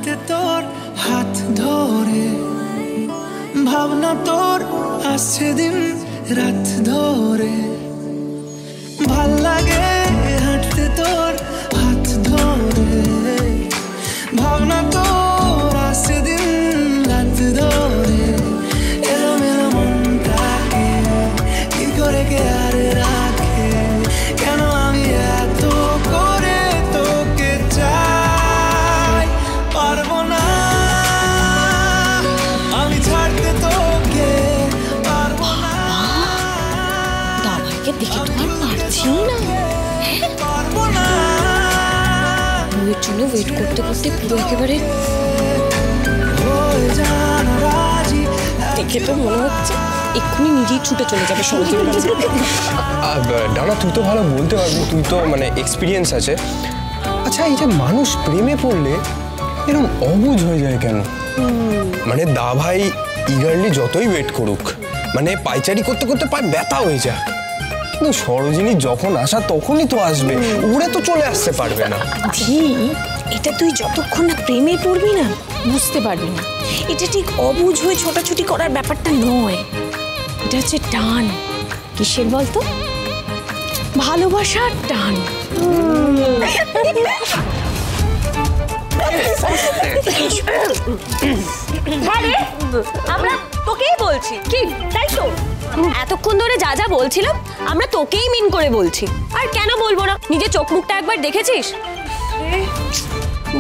হাঁটতে তোর হাত ধরে, ভাবনা তোর আসছে দিন রাত ধরে, ভাল লাগে হাঁটতে তোর হাত ধরে, ভাবনা তোর আসছে দিন রাত ধরে, এলোমেলো মনটাকে কি করে কে আর রাখে, কেন আমি এত করে তোকে চাই, পারবো না আমি ছাড়তে তোকে, পারবো না। দাদাকে দেখে তো আর পারছি না, পারবো না। বউয়ের জন্য ওয়েট করতে করতে পুরো একেবারে দেখে তো মনে হচ্ছে এক্ষুনি নিজেই ছুটে চলে যাবে সরোজিনীর কাছে। ডানা তুই তো ভালো বলতে পারবি, তুই তো মানে এক্সপিরিয়েন্স আছে। আচ্ছা এই যে মানুষ প্রেমে পড়লে এরকম অবুঝ হয়ে যায় কেন? মানে দা ভাই ইগারলি যতই ওয়েট করুক, মানে পাইচারি করতে করতে পায়ে ব্যথা হয়ে যাক, কিন্তু সরোজিনী যখন আসা তখনই তো আসবে, উড়ে তো চলে আসতে পারবে না। এটা তুই যতক্ষণ না প্রেমে পড়বি না বুঝতে পারবি না। এটা ঠিক অবুঝ হয়ে ছোটাছুটি করার ব্যাপারটা নয়, এটা হচ্ছে টান। কিসের বলতো? ভালোবাসার টান। আমরা তোকেই বলছি কি, তাই তো? এতক্ষণ ধরে যা যা বলছিলাম আমরা তোকেই মিন করে বলছি, আর কেন বলবো না? নিজের চোখ মুখটা একবার দেখেছিস?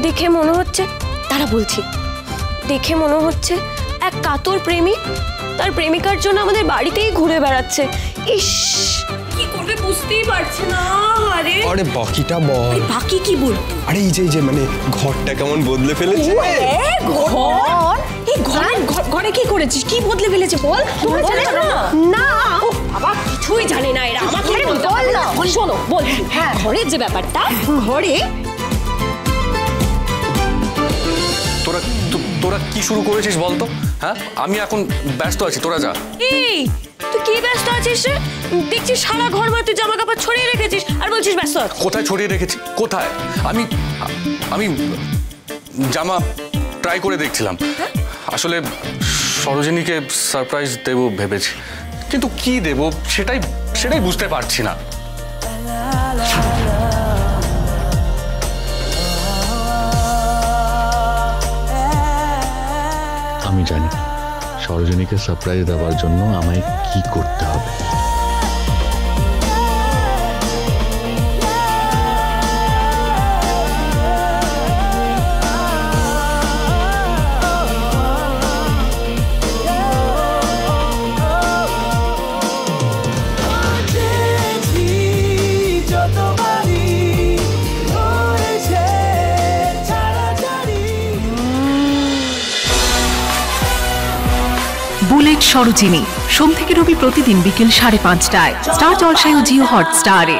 দেখে মনে হচ্ছে, তারা বলছি, দেখে মনে হচ্ছে এক কাতর প্রেমিক তার প্রেমিকার জন্য আমাদের বাড়িতেই ঘুরে বেড়াচ্ছে। ইস, কি করবে বুঝতেই পারছে না। আরে বাকিটা বল। বাকি কি বল? আরে এই যে মানে ঘরটা কেমন বদলে ফেলেছে। ঘর? এই ঘরে কি করেছিস? কি বদলে ফেলেছে বল? না বাবা, কিছুই জানে না এরা। আমাকে বল না। শোনো বল, হ্যাঁ ঘরের যে ব্যাপারটা, ঘরে তোরা কি শুরু করেছিস বলতো? হ্যাঁ আমি এখন ব্যস্ত আছি, তোরা যা। এই তুই কি ব্যস্ত আছিস রে? দেখছিস সারা ঘর মাত্র জামা কাপড় ছড়িয়ে রেখেছিস আর বলছিস ব্যস্ত। কোথায় ছড়িয়ে রেখেছি? কোথায়? আমি জামা ট্রাই করে দেখছিলাম। আসলে সরোজিনীকে সারপ্রাইজ দেবো ভেবেছি, কিন্তু কি দেবো সেটাই বুঝতে পারছি না। আমি জানি সরোজিনীকে সারপ্রাইজ দেওয়ার জন্য আমায় কি করতে হবে। বুলেট সরোজিনী সোম থেকে রবি প্রতিদিন বিকেল 5:30টায় স্টার জলসায় ও জিও হটস্টারে।